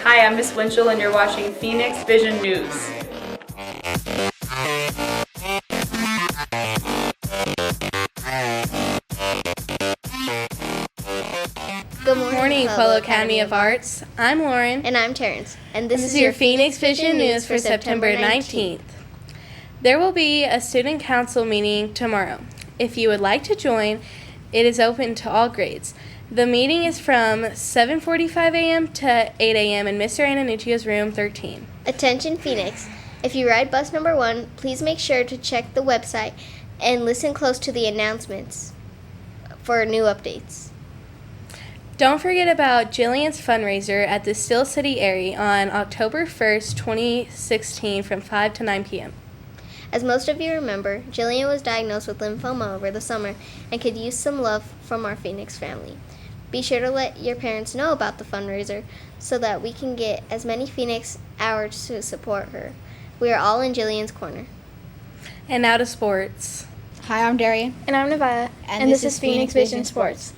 Hi, I'm Miss Winchell and you're watching Phoenix Vision News. Good morning, fellow Academy of Arts. I'm Lauren. And I'm Terrence. And This is your Phoenix Vision News for September 19th. There will be a student council meeting tomorrow. If you would like to join, it is open to all grades. The meeting is from 7:45 a.m. to 8 a.m. in Mr. Antonuccio's room 13. Attention Phoenix. If you ride bus number 1, please make sure to check the website and listen close to the announcements for new updates. Don't forget about Jillian's fundraiser at the Steel City Airy on October 1st, 2016 from 5 to 9 p.m. As most of you remember, Jillian was diagnosed with lymphoma over the summer and could use some love from our Phoenix family. Be sure to let your parents know about the fundraiser so that we can get as many Phoenix hours to support her. We are all in Jillian's corner. And now to sports. Hi, I'm Darian. And I'm Nevaeh. And this is Phoenix Vision Sports.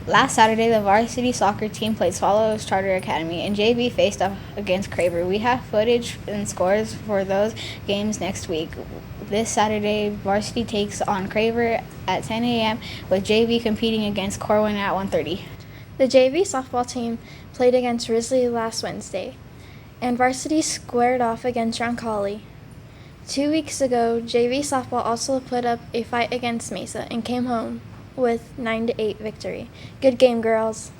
Last Saturday, the varsity soccer team played Swallows Charter Academy, and JV faced off against Craver. We have footage and scores for those games next week. This Saturday, varsity takes on Craver at 10 a.m., with JV competing against Corwin at 1:30. The JV softball team played against R.I.S.E last Wednesday, and varsity squared off against Roncalli. 2 weeks ago, JV softball also put up a fight against Mesa and came home with 9-8 victory. Good game, girls.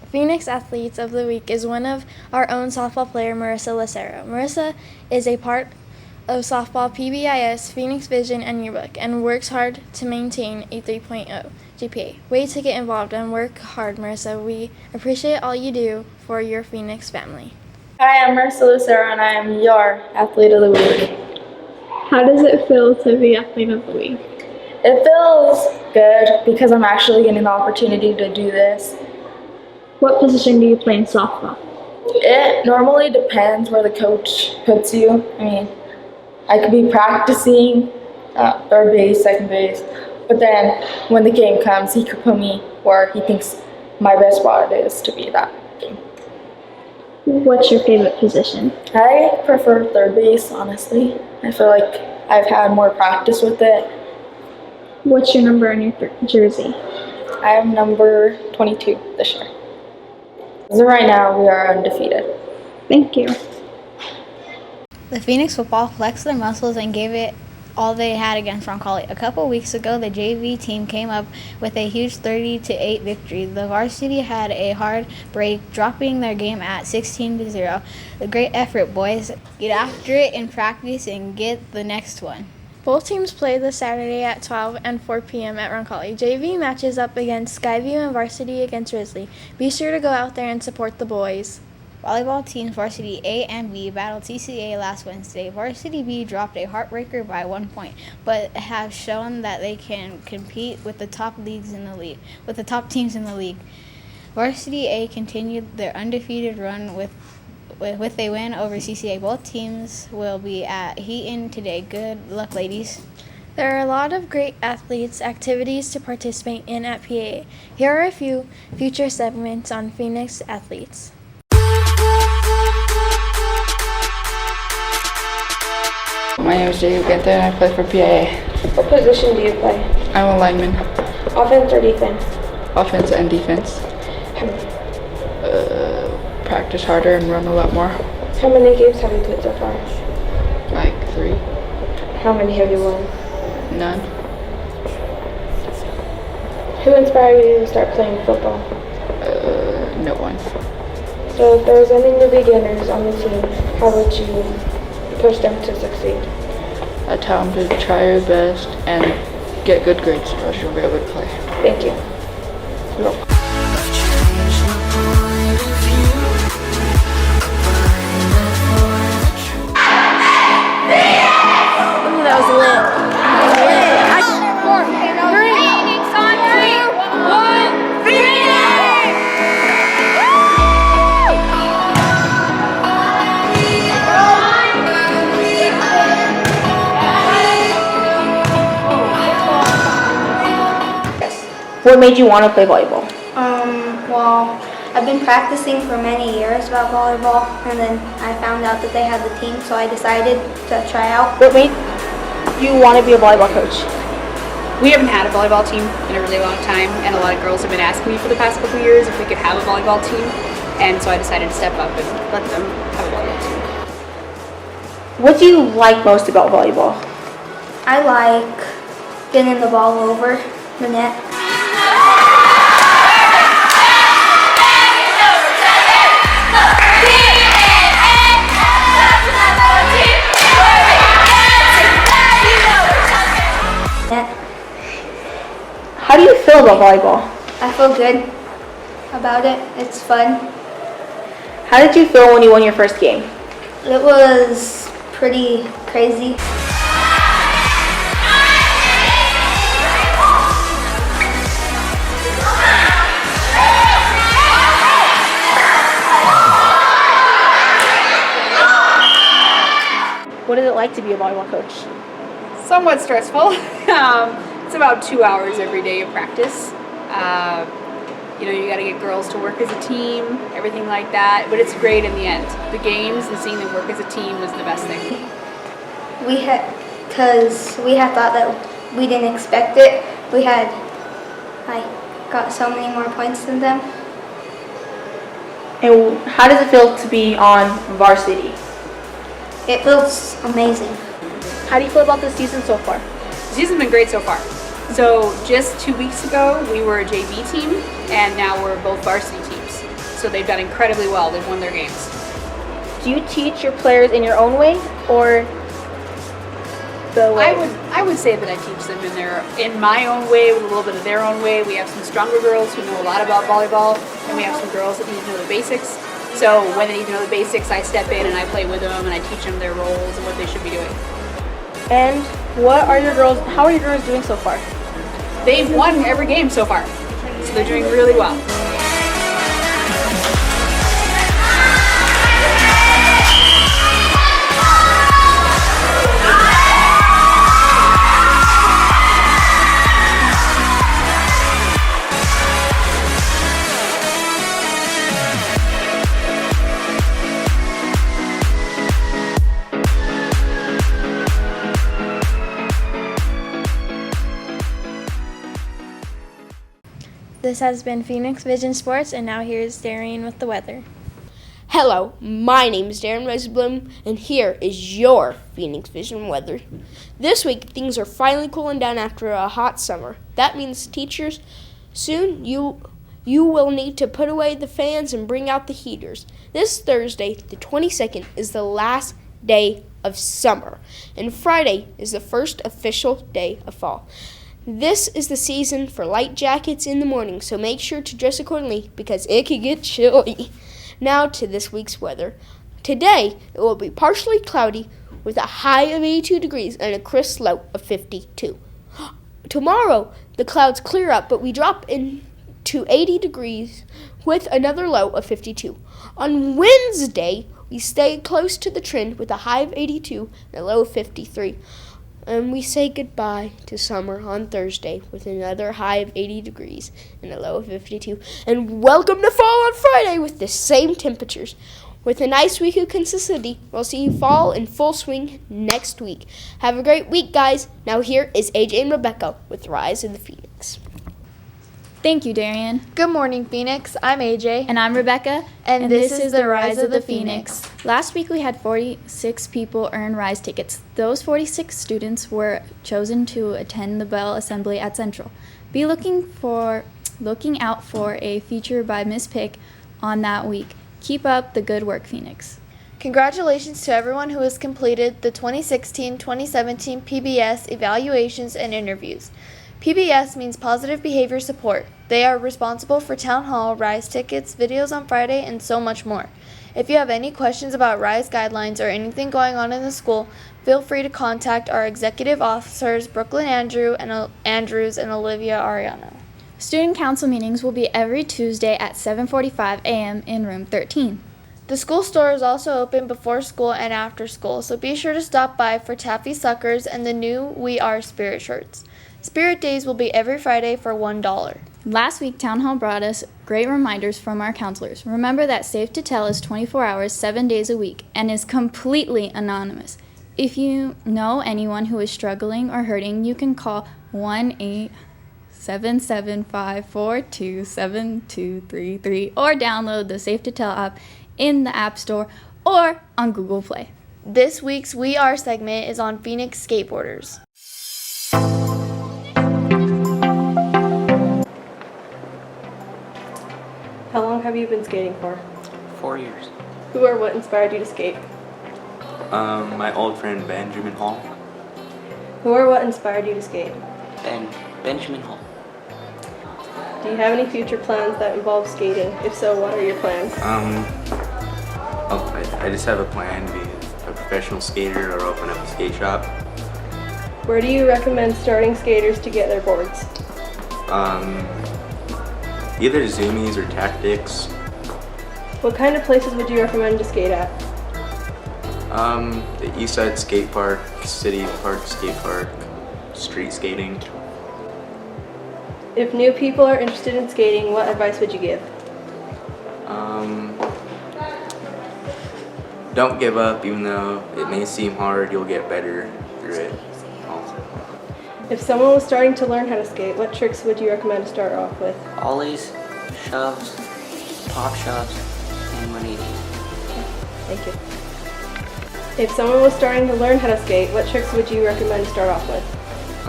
Phoenix Athletes of the Week is one of our own softball player, Marissa Lucero. Marissa is a part of softball PBIS, Phoenix Vision, and Yearbook, and works hard to maintain a 3.0 GPA. Way to get involved and work hard, Marissa. We appreciate all you do for your Phoenix family. Hi, I'm Marissa Lucero, and I am your Athlete of the Week. How does it feel to be Athlete of the Week? It feels good because I'm actually getting the opportunity to do this. What position do you play in softball? It normally depends where the coach puts you. I mean, I could be practicing third base, second base, but then when the game comes, he could put me where he thinks my best spot is to be that game. What's your favorite position? I prefer third base, honestly. I feel like I've had more practice with it. What's your number on your jersey? I am number 22 this year. As of right now, we are undefeated. Thank you. The Phoenix football flexed their muscles and gave it all they had against Roncalli. A couple weeks ago, the JV team came up with a huge 30-8 victory. The varsity had a hard break, dropping their game at 16-0. A great effort, boys. Get after it in practice and get the next one. Both teams play this Saturday at 12 and 4 p.m. at Roncalli. JV matches up against Skyview and varsity against R.I.S.E. Be sure to go out there and support the boys. Volleyball teams varsity A and B battled TCA last Wednesday. Varsity B dropped a heartbreaker by 1 point, but have shown that they can compete with the top teams in the league. Varsity A continued their undefeated run with a win over CCA. Both teams will be at Heaton today. Good luck, ladies. There are a lot of great activities to participate in at PAA. Here are a few future segments on Phoenix athletes. My name is Jacob Genta and I play for PIA. What position do you play? I'm a lineman. Offense or defense? Offense and defense. Practice harder and run a lot more. How many games have you played so far? Like 3. How many have you won? None. Who inspired you to start playing football? No one. So if there was any new beginners on the team, how would you push them to succeed? I tell them to try your best and get good grades or else you'll be able to play. Thank you. You're welcome. That was lit. What made you want to play volleyball? Well, I've been practicing for many years about volleyball, and then I found out that they had the team, so I decided to try out. What made you want to be a volleyball coach? We haven't had a volleyball team in a really long time, and a lot of girls have been asking me for the past couple of years if we could have a volleyball team, and so I decided to step up and let them have a volleyball team. What do you like most about volleyball? I like getting the ball over the net. How do you feel about volleyball? I feel good about it. It's fun. How did you feel when you won your first game? It was pretty crazy. What is it like to be a volleyball coach? Somewhat stressful. It's about 2 hours every day of practice. You got to get girls to work as a team, everything like that, but it's great in the end. The games and seeing them work as a team was the best thing. Because we had thought that we didn't expect it. We had, got so many more points than them. And how does it feel to be on varsity? It feels amazing. How do you feel about this season so far? The season's been great so far. So just 2 weeks ago, we were a JV team, and now we're both varsity teams. So they've done incredibly well. They've won their games. Do you teach your players in your own way or the way? I would say that I teach them in my own way, with a little bit of their own way. We have some stronger girls who know a lot about volleyball, and we have some girls that need to know the basics. So when they need to know the basics, I step in and I play with them, and I teach them their roles and what they should be doing. And how are your girls doing so far? They've won every game so far, so they're doing really well. This has been Phoenix Vision Sports, and now here's Darian with the weather. Hello, my name is Darren Weisblum, and here is your Phoenix Vision weather. This week, things are finally cooling down after a hot summer. That means, teachers, soon you will need to put away the fans and bring out the heaters. This Thursday, the 22nd, is the last day of summer, and Friday is the first official day of fall. This is the season for light jackets in the morning, so make sure to dress accordingly because it can get chilly. Now to this week's weather. Today, it will be partially cloudy with a high of 82 degrees and a crisp low of 52. Tomorrow, the clouds clear up, but we drop into 80 degrees with another low of 52. On Wednesday, we stay close to the trend with a high of 82 and a low of 53. And we say goodbye to summer on Thursday with another high of 80 degrees and a low of 52. And welcome to fall on Friday with the same temperatures. With a nice week of consistency, we'll see fall in full swing next week. Have a great week, guys. Now here is AJ and Rebecca with R.I.S.E in the Phoenix. Thank you, Darian. Good morning, Phoenix. I'm AJ. And I'm Rebecca. And this is the Rise of the Phoenix. Last week we had 46 people earn RISE tickets. Those 46 students were chosen to attend the Bell Assembly at Central. Be looking out for a feature by Miss Pick on that week. Keep up the good work, Phoenix. Congratulations to everyone who has completed the 2016-2017 PBS evaluations and interviews. PBS means Positive Behavior Support. They are responsible for Town Hall, RISE tickets, videos on Friday, and so much more. If you have any questions about RISE guidelines or anything going on in the school, feel free to contact our executive officers, Brooklyn Andrews and Olivia Ariano. Student council meetings will be every Tuesday at 7:45 a.m. in room 13. The school store is also open before school and after school, so be sure to stop by for taffy suckers and the new We Are Spirit shirts. Spirit Days will be every Friday for $1. Last week, Town Hall brought us great reminders from our counselors. Remember that Safe to Tell is 24 hours, 7 days a week, and is completely anonymous. If you know anyone who is struggling or hurting, you can call 1-877-542-7233 or download the Safe to Tell app in the App Store or on Google Play. This week's We Are segment is on Phoenix skateboarders. How long have you been skating for? 4 years. Who or what inspired you to skate? My old friend Benjamin Hall. Who or what inspired you to skate? Benjamin Hall. Do you have any future plans that involve skating? If so, what are your plans? I just have a plan to be a professional skater or open up a skate shop. Where do you recommend starting skaters to get their boards? Either Zoomies or Tactics. What kind of places would you recommend to skate at? The East Side Skate Park, City Park Skate Park, street skating. If new people are interested in skating, what advice would you give? Don't give up, even though it may seem hard, you'll get better through it. If someone was starting to learn how to skate, what tricks would you recommend to start off with? Ollies, shoves, pop shoves, and 180s. Thank you. If someone was starting to learn how to skate, what tricks would you recommend to start off with?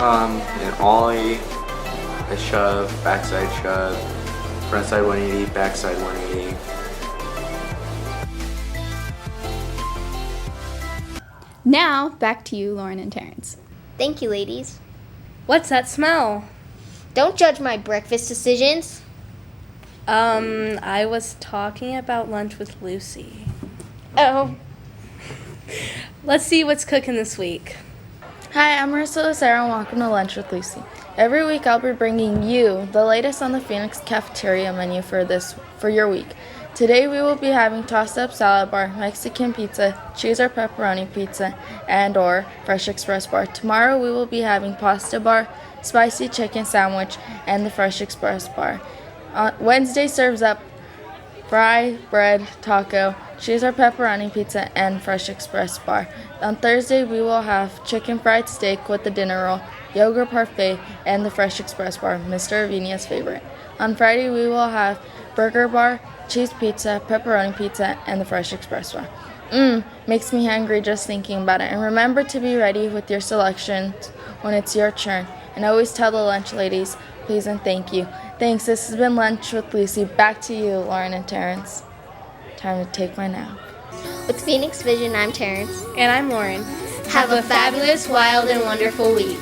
An ollie, a shove, backside shove, frontside 180, backside 180. Now, back to you, Lauren and Terrence. Thank you, ladies. What's that smell? Don't judge my breakfast decisions. I was talking about lunch with Lucy. Oh. Let's see what's cooking this week. Hi, I'm Marissa Lucero and welcome to Lunch with Lucy. Every week I'll be bringing you the latest on the Phoenix cafeteria menu for your week. Today we will be having tossed up salad bar, Mexican pizza, cheese or pepperoni pizza, and or fresh express bar. Tomorrow we will be having pasta bar, spicy chicken sandwich, and the fresh express bar. Wednesday serves up fry, bread, taco, cheese or pepperoni pizza, and fresh express bar. On Thursday we will have chicken fried steak with the dinner roll, yogurt parfait, and the fresh express bar, Mr. Avinia's favorite. On Friday we will have burger bar, cheese pizza, pepperoni pizza, and the fresh express bar. Makes me hungry just thinking about it. And remember to be ready with your selections when it's your turn. And always tell the lunch ladies, please and thank you. Thanks, this has been Lunch with Lucy. Back to you, Lauren and Terrence. Time to take my nap. With Phoenix Vision, I'm Terrence. And I'm Lauren. Have a fabulous, wild, and wonderful week.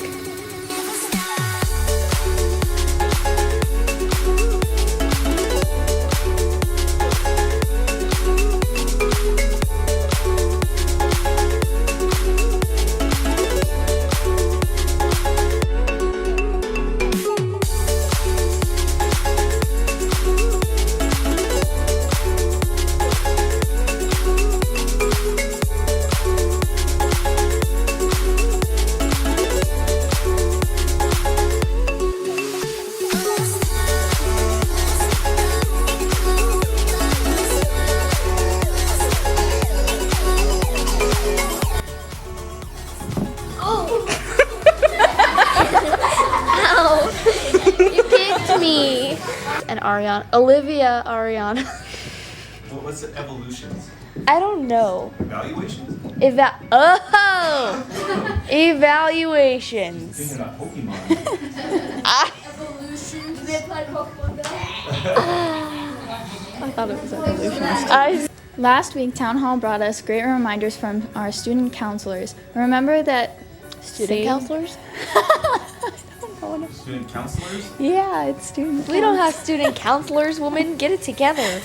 Olivia Ariana. What's the evolutions? I don't know. Evaluations? Evaluations. Thinking about Pokemon. Evolutions. They play Pokemon. I thought it was evolutions. Last week, Town Hall brought us great reminders from our student counselors. Remember that Student counselors? Student counselors? Yeah, it's student We don't have student counselors, woman. Get it together.